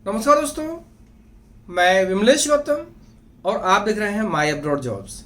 नमस्कार दोस्तों, मैं विमलेश गौतम और आप देख रहे हैं माई अब्रॉड जॉब्स।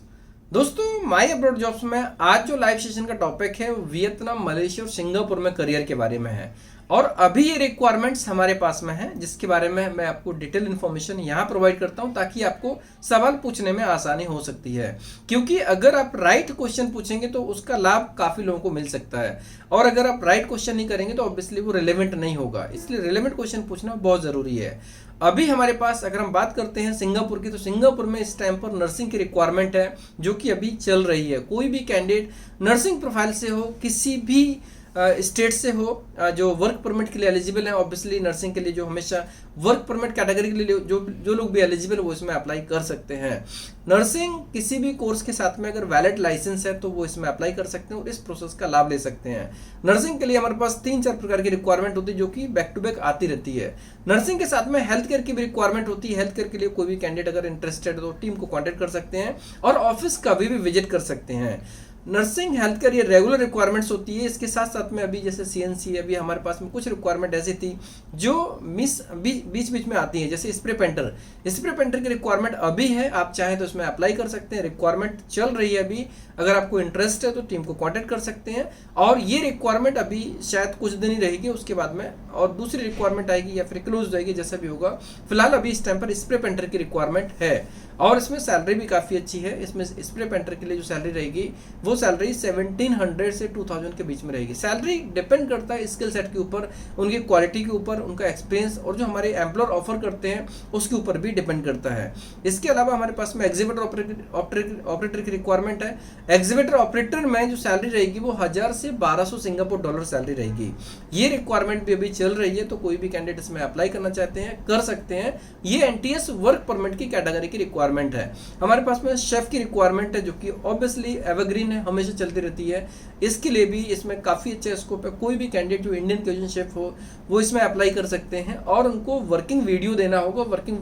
दोस्तों, माई अब्रॉड जॉब्स में आज जो लाइव सेशन का टॉपिक है वो वियतनाम, मलेशिया और सिंगापुर में करियर के बारे में है। और अभी ये रिक्वायरमेंट्स हमारे पास में है जिसके बारे में मैं आपको डिटेल इन्फॉर्मेशन यहाँ प्रोवाइड करता हूँ ताकि आपको सवाल पूछने में आसानी हो सकती है। क्योंकि अगर आप राइट क्वेश्चन पूछेंगे तो उसका लाभ काफ़ी लोगों को मिल सकता है, और अगर आप राइट क्वेश्चन नहीं करेंगे तो ऑब्वियसली वो रिलेवेंट नहीं होगा। इसलिए रिलेवेंट क्वेश्चन पूछना बहुत ज़रूरी है। अभी हमारे पास अगर हम बात करते हैं सिंगापुर की, तो सिंगापुर में इस टाइम पर नर्सिंग की रिक्वायरमेंट है जो कि अभी चल रही है। कोई भी कैंडिडेट नर्सिंग प्रोफाइल से हो, किसी भी स्टेट से हो, जो वर्क परमिट के लिए एलिजिबल है, ऑब्वियसली नर्सिंग के लिए जो हमेशा वर्क परमिट कैटेगरी के लिए जो लोग भी एलिजिबल है वो इसमें अप्लाई कर सकते हैं। नर्सिंग किसी भी कोर्स के साथ में अगर वैलिड लाइसेंस है तो वो इसमें अप्लाई कर सकते हैं और इस प्रोसेस का लाभ ले सकते हैं। नर्सिंग के लिए हमारे पास 3-4 प्रकार की रिक्वायरमेंट होती है जो कि बैक टू बैक आती रहती है। नर्सिंग के साथ में हेल्थ केयर की भी रिक्वायरमेंट होती है। हेल्थ केयर के लिए कोई भी कैंडिडेट अगर इंटरेस्टेड है तो टीम को कॉन्टेक्ट कर सकते हैं और ऑफिस का भी विजिट कर सकते हैं। नर्सिंग हेल्थ केयर ये रेगुलर रिक्वायरमेंट्स होती है। इसके साथ साथ में अभी जैसे सीएनसी, अभी हमारे पास में कुछ रिक्वायरमेंट ऐसी थी जो बीच बीच में आती है, जैसे स्प्रे पेंटर की रिक्वायरमेंट अभी है। आप चाहें तो इसमें अप्लाई कर सकते हैं, रिक्वायरमेंट चल रही है अभी। अगर आपको इंटरेस्ट है तो टीम को कांटेक्ट कर सकते हैं। और ये रिक्वायरमेंट अभी शायद कुछ दिन ही रहेगी, उसके बाद में और दूसरी रिक्वायरमेंट आएगी या फिर क्लोज हो जाएगी, जैसा भी होगा। फिलहाल अभी इस टाइम पर स्प्रे पेंटर की रिक्वायरमेंट है और इसमें सैलरी भी काफ़ी अच्छी है। इसमें स्प्रे पेंटर के लिए जो सैलरी रहेगी वो सैलरी 1700 से 2000 के बीच में रहेगी। सैलरी डिपेंड करता है स्किल सेट के ऊपर, उनकी क्वालिटी के ऊपर, उनका एक्सपीरियंस और जो हमारे एम्प्लॉयर ऑफर करते हैं उसके ऊपर भी डिपेंड करता है। इसके अलावा हमारे पास में एग्जीवेटर ऑपरेटर की रिक्वायरमेंट है। एग्जीवेटर ऑपरेटर में जो सैलरी रहेगी वो 1000 से 1200 सिंगापुर डॉलर सैलरी रहेगी। ये रिक्वायरमेंट भी अभी चल रही है, तो कोई भी कैंडिडेट इसमें अप्लाई करना चाहते हैं कर सकते हैं। ये एनटीएस वर्क परमिट की कैटेगरी की रिक्वायरमेंट है। हमारे पास में शेफ की रिक्वायरमेंट है जो कि ऑब्वियसली एवरग्रीन है, हमेशा चलती रहती है। इसके लिए भी इसमें काफ़ी अच्छा स्कोप है। कोई भी कैंडिडेट जो इंडियन क्यूजिन शेफ हो वो इसमें अप्लाई कर सकते हैं और उनको वर्किंग वीडियो देना होगा। वर्किंग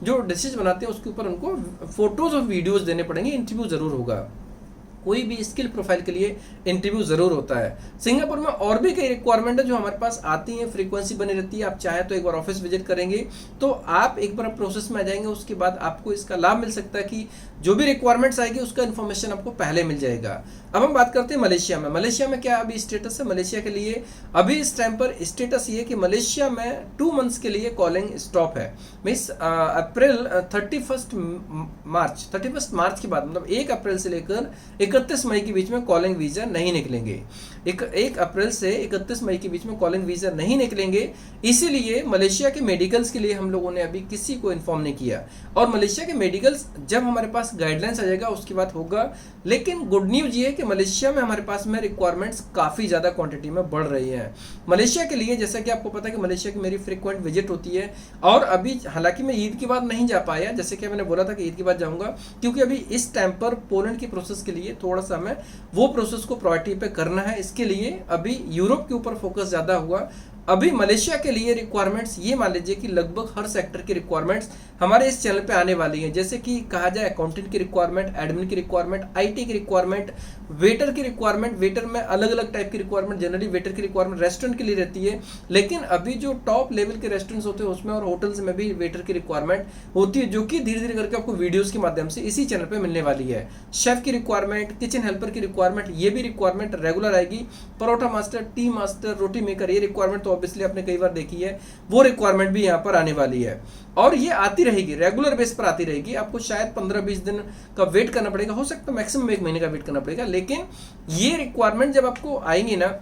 जो डिशेज बनाते हैं उसके ऊपर उनको फोटोज और वीडियोज देने पड़ेंगे। इंटरव्यू जरूर होगा। कोई भी स्किल प्रोफाइल के लिए इंटरव्यू जरूर होता है। सिंगापुर में और भी कई रिक्वायरमेंट है जो हमारे पास आती हैं, फ्रीक्वेंसी बनी रहती है। आप चाहे तो एक बार ऑफिस विजिट करेंगे तो आप एक बार प्रोसेस में आ जाएंगे, उसके बाद आपको इसका लाभ मिल सकता है कि जो भी रिक्वायरमेंट्स आएगी उसका इन्फॉर्मेशन आपको पहले मिल जाएगा। अब हम बात करते हैं मलेशिया में। मलेशिया में क्या अभी स्टेटस है मलेशिया के लिए? अभी इस टाइम पर स्टेटस ये कि मलेशिया में 2 मंथ्स के लिए कॉलिंग स्टॉप है। मीन्स अप्रैल 31 मार्च के बाद, मतलब 1 अप्रैल से लेकर 31 मई के बीच में कॉलिंग वीज़ा नहीं निकलेंगे। 1 अप्रैल से 31 मई के बीच में कॉलिंग वीज़ा नहीं निकलेंगे। इसीलिए मलेशिया के मेडिकल्स के लिए हम लोगों ने अभी किसी को इन्फॉर्म नहीं किया। और मलेशिया के मेडिकल्स जब हमारे पास गाइडलाइंस आ जाएगा उसके बाद होगा। लेकिन गुड न्यूज़ ये है कि मलेशिया में हमारे पास में रिक्वायरमेंट्स काफ़ी ज़्यादा क्वांटिटी में बढ़ रही हैं। मलेशिया के लिए जैसा कि आपको पता है कि मलेशिया की मेरी फ्रिक्वेंट विजिट होती है। और अभी हालांकि मैं ईद के बाद नहीं जा पाया, जैसे कि मैंने बोला था कि ईद के बाद जाऊँगा, क्योंकि अभी इस टाइम पर पोलैंड की प्रोसेस के लिए थोड़ा सा हमें वो प्रोसेस को प्रायोरिटी पे करना है। इसके लिए अभी यूरोप के ऊपर फोकस ज़्यादा हुआ। अभी मलेशिया के लिए रिक्वायरमेंट्स ये मान लीजिए कि लगभग हर सेक्टर की रिक्वायरमेंट्स हमारे इस चैनल पे आने वाली हैं। जैसे कि कहा जाए अकाउंटेंट की रिक्वायरमेंट, एडमिन की रिक्वायरमेंट, आईटी की रिक्वायरमेंट, वेटर की रिक्वायरमेंट। वेटर में अलग अलग टाइप की रिक्वायरमेंट, जनरली वेटर की रिक्वायरमेंट रेस्टोरेंट के लिए रहती है, लेकिन अभी जो टॉप लेवल के रेस्टोरेंट्स होते हैं उसमें और होटल्स में भी वेटर की रिक्वायरमेंट होती है, जो कि धीरे धीरे करके आपको वीडियोज़ के माध्यम से इसी चैनल पर मिलने वाली है। शेफ की रिक्वायरमेंट, किचन हेल्पर की रिक्वायरमेंट, ये भी रिक्वायरमेंट रेगुलर आएगी। परोठा मास्टर, टी मास्टर, रोटी मेकर, ये रिक्वायरमेंट तो ऑब्वियसली आपने कई बार देखी है, वो रिक्वायरमेंट भी यहाँ पर आने वाली है। और ये आती रहेगी, रेगुलर बेस पर आती रहेगी। आपको शायद 15-20 दिन का वेट करना पड़ेगा, हो सकता है मैक्सिमम 1 महीने का वेट करना पड़ेगा। लेकिन ये रिक्वायरमेंट जब आपको आएंगी ना,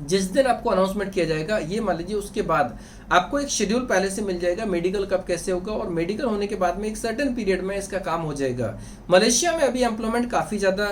जिस दिन आपको अनाउंसमेंट किया जाएगा, ये मान लीजिए उसके बाद आपको एक शेड्यूल पहले से मिल जाएगा, मेडिकल कब कैसे होगा, और मेडिकल होने के बाद में एक सर्टेन पीरियड में इसका काम हो जाएगा। मलेशिया में अभी एम्प्लॉयमेंट काफ़ी ज़्यादा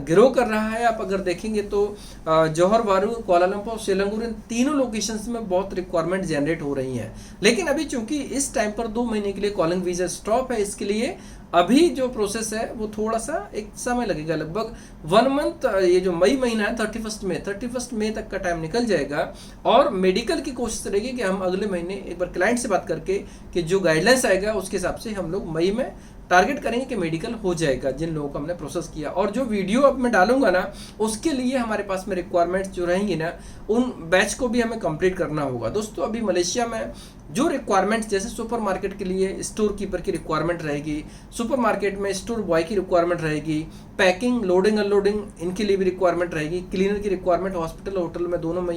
ग्रो कर रहा है। आप अगर देखेंगे तो जौहर बारू, कुआलालंपुर, सेलंगुर, इन तीनों लोकेशंस में बहुत रिक्वायरमेंट जनरेट हो रही हैं। लेकिन अभी चूंकि इस टाइम पर 2 महीने के लिए कॉलिंग वीज़ा स्टॉप है, इसके लिए अभी जो प्रोसेस है वो थोड़ा सा एक समय लगेगा, लगभग 1 मंथ। ये जो मई महीना है 31 मई तक का टाइम निकल जाएगा। और मेडिकल की कोशिश रहेगी कि हम अगले महीने एक बार क्लाइंट से बात करके कि जो गाइडलाइंस आएगा उसके हिसाब से हम लोग मई में टारगेट करेंगे कि मेडिकल हो जाएगा जिन लोगों को हमने प्रोसेस किया। और जो वीडियो अब मैं डालूंगा ना, उसके लिए हमारे पास में रिक्वायरमेंट्स जो रहेंगी ना, उन बैच को भी हमें कंप्लीट करना होगा। दोस्तों, अभी मलेशिया में जो रिक्वायरमेंट्स जैसे सुपरमार्केट के लिए स्टोर कीपर की रिक्वायरमेंट रहेगी, सुपरमार्केट में स्टोर बॉय की रिक्वायरमेंट रहेगी, पैकिंग लोडिंग अनलोडिंग इनके लिए भी रिक्वायरमेंट रहेगी, क्लीनर की रिक्वायरमेंट हॉस्पिटल होटल में दोनों में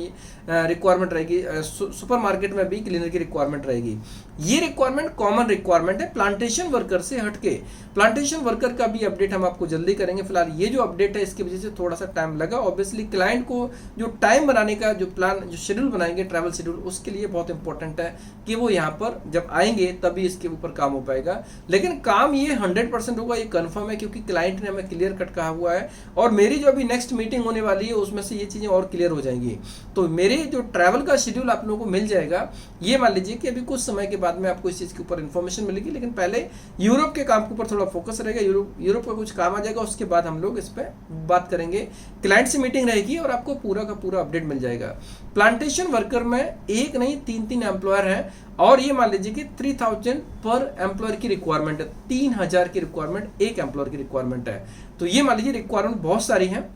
रिक्वायरमेंट रहेगी, सुपरमार्केट में भी क्लीनर की रिक्वायरमेंट रहेगी। ये रिक्वायरमेंट कॉमन रिक्वायरमेंट है प्लांटेशन वर्कर से हटके। प्लांटेशन वर्कर का भी अपडेट हम आपको जल्दी करेंगे। फिलहाल ये जो अपडेट है इसकी वजह से थोड़ा सा टाइम लगा। ऑब्वियसली क्लाइंट को जो टाइम बनाने का जो प्लान जो शेड्यूल बनाएंगे ट्रैवल शेड्यूल, उसके लिए बहुत इंपॉर्टेंट है कि वो यहाँ पर जब आएंगे तभी इसके ऊपर काम हो पाएगा। लेकिन काम ये 100% होगा, ये कंफर्म है, क्योंकि क्लाइंट ने हमें क्लियर कट कहा हुआ है। और मेरी जो अभी नेक्स्ट मीटिंग होने वाली है उसमें से ये चीज़ें और क्लियर हो जाएंगी। तो मेरे जो ट्रैवल का शेड्यूल आप लोगों को मिल जाएगा। ये मान लीजिए कि अभी कुछ समय के बाद में आपको इस चीज़ के ऊपर इन्फॉर्मेशन मिलेगी, लेकिन पहले यूरोप के काम के ऊपर थोड़ा फोकस रहेगा। यूरोप का कुछ काम आ जाएगा, उसके बाद हम लोग इस पर बात करेंगे। क्लाइंट से मीटिंग रहेगी और आपको पूरा का पूरा अपडेट मिल जाएगा। प्लांटेशन वर्कर में एक नहीं 3 एम्प्लॉयर हैं, और ये मान लीजिए कि 3000 पर एम्प्लॉयर की रिक्वायरमेंट है। 3000 की रिक्वायरमेंट एक एम्प्लॉयर की रिक्वायरमेंट है। तो ये मान लीजिए रिक्वायरमेंट बहुत सारी हैं।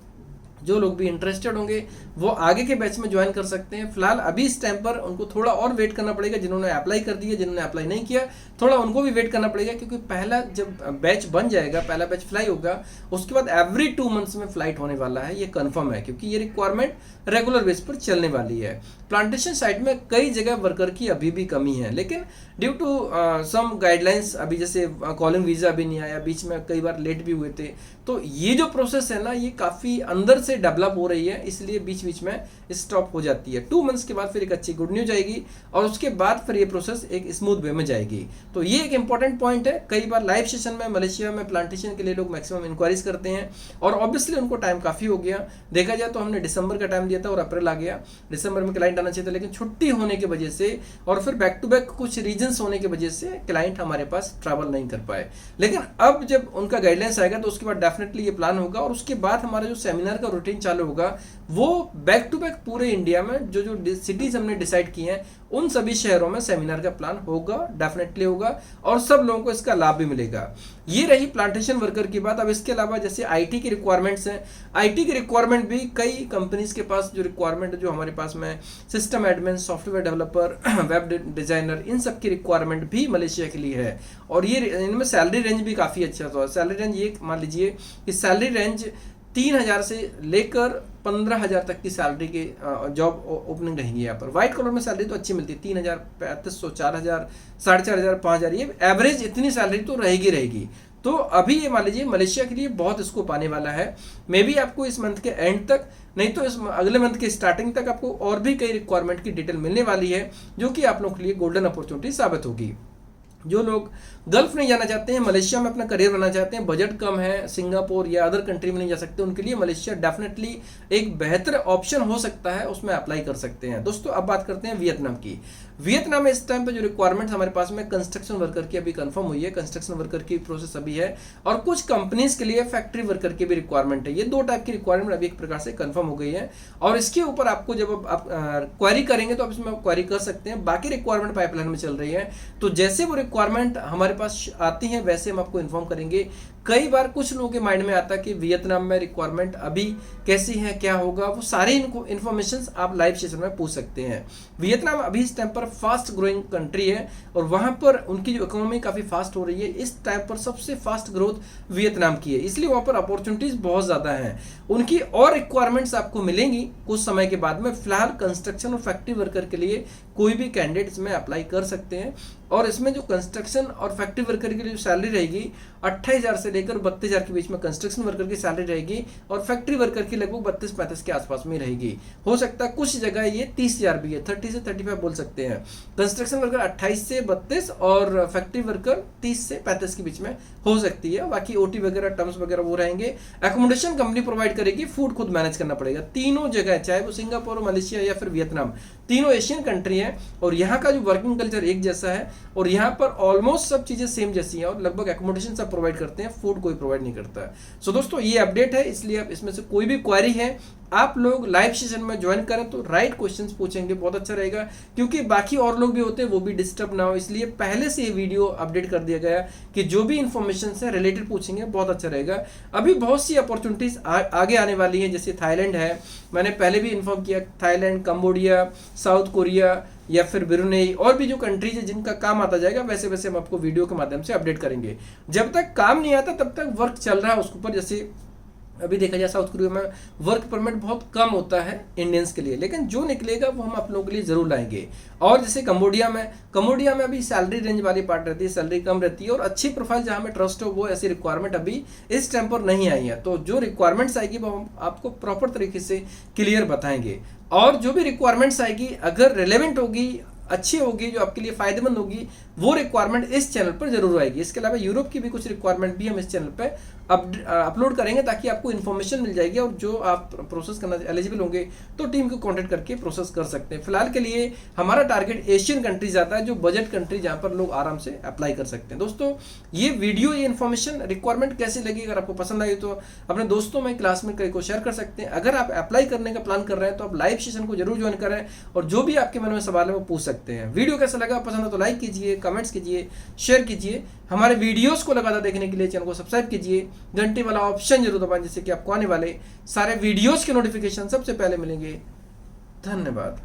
जो लोग भी इंटरेस्टेड होंगे वो आगे के बैच में ज्वाइन कर सकते हैं। फिलहाल अभी इस टाइम पर उनको थोड़ा और वेट करना पड़ेगा। जिन्होंने अप्लाई कर दिया, जिन्होंने अप्लाई नहीं किया, थोड़ा उनको भी वेट करना पड़ेगा, क्योंकि पहला जब बैच बन जाएगा, पहला बैच फ्लाई होगा, उसके बाद एवरी 2 मंथ्स में फ्लाइट होने वाला है। ये कंफर्म है, क्योंकि ये रिक्वायरमेंट रेगुलर बेस पर चलने वाली है। प्लांटेशन साइट में कई जगह वर्कर की अभी भी कमी है, लेकिन ड्यू टू सम गाइडलाइंस, अभी जैसे कॉलिंग वीज़ा भी नहीं आया, बीच में कई बार लेट भी हुए थे। तो ये जो प्रोसेस है ना, ये काफ़ी अंदर से डेवलप हो रही है, इसलिए बीच बीच में स्टॉप हो जाती है। 2 मंथ्स के बाद फिर एक अच्छी गुड न्यूज आएगी, और उसके बाद फिर ये प्रोसेस एक स्मूथ वे में जाएगी। तो ये एक इंपॉर्टेंट पॉइंट है। कई बार लाइव सेशन में मलेशिया में प्लांटेशन के लिए लोग मैक्सिमम इंक्वायरीज करते हैं, और ऑब्वियसली उनको टाइम काफ़ी हो गया। देखा जाए तो हमने दिसंबर का टाइम दिया था और अप्रैल आ गया। दिसंबर में क्लाइंट आना चाहिए था, लेकिन छुट्टी होने की वजह से और फिर बैक टू बैक कुछ रीजंस होने की वजह से क्लाइंट हमारे पास ट्रैवल नहीं कर पाए। लेकिन अब जब उनका गाइडलाइंस आएगा तो उसके बाद डेफिनेटली ये प्लान होगा, और उसके बाद हमारा जो सेमिनार का रूटीन चालू होगा वो बैक टू बैक पूरे इंडिया में जो जो सिटीज हमने डिसाइड की हैं उन सभी शहरों में सेमिनार का प्लान होगा, डेफिनेटली होगा, और सब लोगों को इसका लाभ भी मिलेगा। ये रही प्लांटेशन वर्कर की बात। अब इसके अलावा जैसे आईटी की रिक्वायरमेंट्स हैं, आईटी की रिक्वायरमेंट भी कई कंपनीज के पास जो रिक्वायरमेंट है, जो हमारे पास में system admin, software developer, web designer, इन सब की रिक्वायरमेंट भी मलेशिया के लिए है। और ये इनमें सैलरी रेंज भी काफ़ी अच्छा था। सैलरी रेंज ये मान लीजिए कि सैलरी रेंज 3000 से लेकर 15,000 तक की सैलरी की जॉब ओपनिंग रहेगी। यहाँ पर व्हाइट कॉलर में सैलरी तो अच्छी मिलती है, 3,000, 3,500, 4,000, 4,500, 5,000, ये एवरेज इतनी सैलरी तो रहेगी। तो अभी ये मान लीजिए मलेशिया के लिए बहुत स्कोप आने वाला है। मे बी आपको इस मंथ के एंड तक, नहीं तो इस अगले मंथ के स्टार्टिंग तक आपको और भी कई रिक्वायरमेंट की डिटेल मिलने वाली है, जो कि आप लोगों के लिए गोल्डन अपॉर्चुनिटी साबित होगी। जो लोग गल्फ नहीं जाना चाहते हैं, मलेशिया में अपना करियर बनाना चाहते हैं, बजट कम है, सिंगापुर या अदर कंट्री में नहीं जा सकते, उनके लिए मलेशिया डेफिनेटली एक बेहतर ऑप्शन हो सकता है, उसमें अप्लाई कर सकते हैं। दोस्तों अब बात करते हैं वियतनाम की। वियतनाम में इस टाइम पे जो रिक्वायरमेंट हमारे पास में कंस्ट्रक्शन वर्कर की अभी कंफर्म हुई है, कंस्ट्रक्शन वर्कर की प्रोसेस अभी है, और कुछ कंपनीज के लिए फैक्ट्री वर्कर की भी रिक्वायरमेंट है। ये 2 टाइप की रिक्वायरमेंट अभी एक प्रकार से कंफर्म हो गई है, और इसके ऊपर आपको जब आप क्वेरी करेंगे तो आप इसमें क्वेरी कर सकते हैं। बाकी रिक्वायरमेंट पाइपलाइन में चल रही है, तो जैसे वो रिक्वायरमेंट हमारे पास आती है वैसे हम आपको इन्फॉर्म करेंगे। कई बार कुछ लोगों के माइंड में आता है कि वियतनाम में रिक्वायरमेंट अभी कैसी है, क्या होगा, वो सारे इन्फॉर्मेशन आप लाइव सेशन में पूछ सकते हैं। वियतनाम अभी इस टाइम पर फास्ट ग्रोइंग कंट्री है, और वहां पर उनकी जो इकोनॉमी काफी फास्ट हो रही है। इस टाइम पर सबसे फास्ट ग्रोथ वियतनाम की है, इसलिए वहां पर अपॉर्चुनिटीज बहुत ज्यादा हैं। उनकी और रिक्वायरमेंट्स आपको मिलेंगी कुछ समय के बाद में। फिलहाल कंस्ट्रक्शन और फैक्ट्री वर्कर के लिए कोई भी कैंडिडेट इसमें अप्लाई कर सकते हैं, और इसमें जो कंस्ट्रक्शन और फैक्ट्री वर्कर की जो सैलरी रहेगी 28,000 से लेकर 32,000 के बीच में कंस्ट्रक्शन वर्कर की सैलरी रहेगी, और फैक्ट्री वर्कर की लगभग 32-35 के आसपास में रहेगी। हो सकता है कुछ जगह ये 30,000 भी है, 30 से 35 बोल सकते हैं। कंस्ट्रक्शन वर्कर 28 से 32 और फैक्ट्री वर्कर 30 से 35 के बीच में हो सकती है। बाकी ओटी वगैरह टर्म्स वगैरह वो रहेंगे। एकोमोडेशन कंपनी प्रोवाइड करेगी, फूड खुद मैनेज करना पड़ेगा। तीनों जगह, चाहे वो सिंगापुर, मलेशिया या फिर वियतनाम, तीनों एशियन कंट्री है, और यहाँ का जो वर्किंग कल्चर एक जैसा है, और यहाँ पर ऑलमोस्ट सब चीजें सेम जैसी हैं, और लगभग एकोमोडेशन सब प्रोवाइड करते हैं, फूड कोई प्रोवाइड नहीं करता है। सो दोस्तों ये अपडेट है, इसलिए आप इसमें से कोई भी क्वेरी है आप लोग लाइव सेशन में ज्वाइन करें तो राइट क्वेश्चंस पूछेंगे, बहुत अच्छा रहेगा, क्योंकि बाकी और लोग भी होते हैं वो भी डिस्टर्ब ना हो, इसलिए पहले से ये वीडियो अपडेट कर दिया गया कि जो भी इंफॉर्मेशन से रिलेटेड पूछेंगे बहुत अच्छा रहेगा। अभी बहुत सी अपॉर्चुनिटीज आगे आने वाली है, जैसे थाईलैंड है, मैंने पहले भी इन्फॉर्म किया, थाईलैंड, कंबोडिया, साउथ कोरिया, या फिर ब्रुनेई, और भी जो कंट्रीज है जिनका काम आता जाएगा, वैसे वैसे हम आपको वीडियो के माध्यम से अपडेट करेंगे। जब तक काम नहीं आता तब तक वर्क चल रहा है उसके ऊपर। जैसे अभी देखा जाए साउथ कोरिया में वर्क परमिट बहुत कम होता है इंडियंस के लिए, लेकिन जो निकलेगा वो हम आप लोगों के लिए जरूर लाएंगे। और जैसे कम्बोडिया में अभी सैलरी रेंज वाली पार्ट रहती है, सैलरी कम रहती है, और अच्छी प्रोफाइल जहाँ में ट्रस्ट हो वो ऐसी रिक्वायरमेंट अभी इस टाइम पर नहीं आई है। तो जो रिक्वायरमेंट्स आएगी वो हम आपको प्रॉपर तरीके से क्लियर बताएंगे, और जो भी रिक्वायरमेंट्स आएगी अगर रिलेवेंट होगी, अच्छी होगी, जो आपके लिए फायदेमंद होगी, वो रिक्वायरमेंट इस चैनल पर जरूर आएगी। इसके अलावा यूरोप की भी कुछ रिक्वायरमेंट भी हम इस चैनल पे अपलोड करेंगे, ताकि आपको इन्फॉर्मेशन मिल जाएगी, और जो आप प्रोसेस करना एलिजिबल होंगे तो टीम को कॉन्टेक्ट करके प्रोसेस कर सकते हैं। फिलहाल के लिए हमारा टारगेट एशियन कंट्रीज आता है, जो बजट कंट्री जहाँ पर लोग आराम से अप्लाई कर सकते हैं। दोस्तों ये वीडियो, ये इन्फॉर्मेशन, रिक्वायरमेंट कैसी लगी, अगर आपको पसंद आई तो अपने दोस्तों में, क्लास में कई को शेयर कर सकते हैं। अगर आप अप्लाई करने का प्लान कर रहे हैं तो आप लाइव सेशन को जरूर ज्वाइन करें, और जो भी आपके मन में सवाल है वो पूछ सकते हैं। वीडियो कैसा लगा, पसंद है तो लाइक कीजिए, कमेंट्स कीजिए, शेयर कीजिए। हमारे वीडियोस को लगातार देखने के लिए चैनल को सब्सक्राइब कीजिए, घंटे वाला ऑप्शन जरूर दबाएं, जिससे कि आपको आने वाले सारे वीडियोस के नोटिफिकेशन सबसे पहले मिलेंगे। धन्यवाद।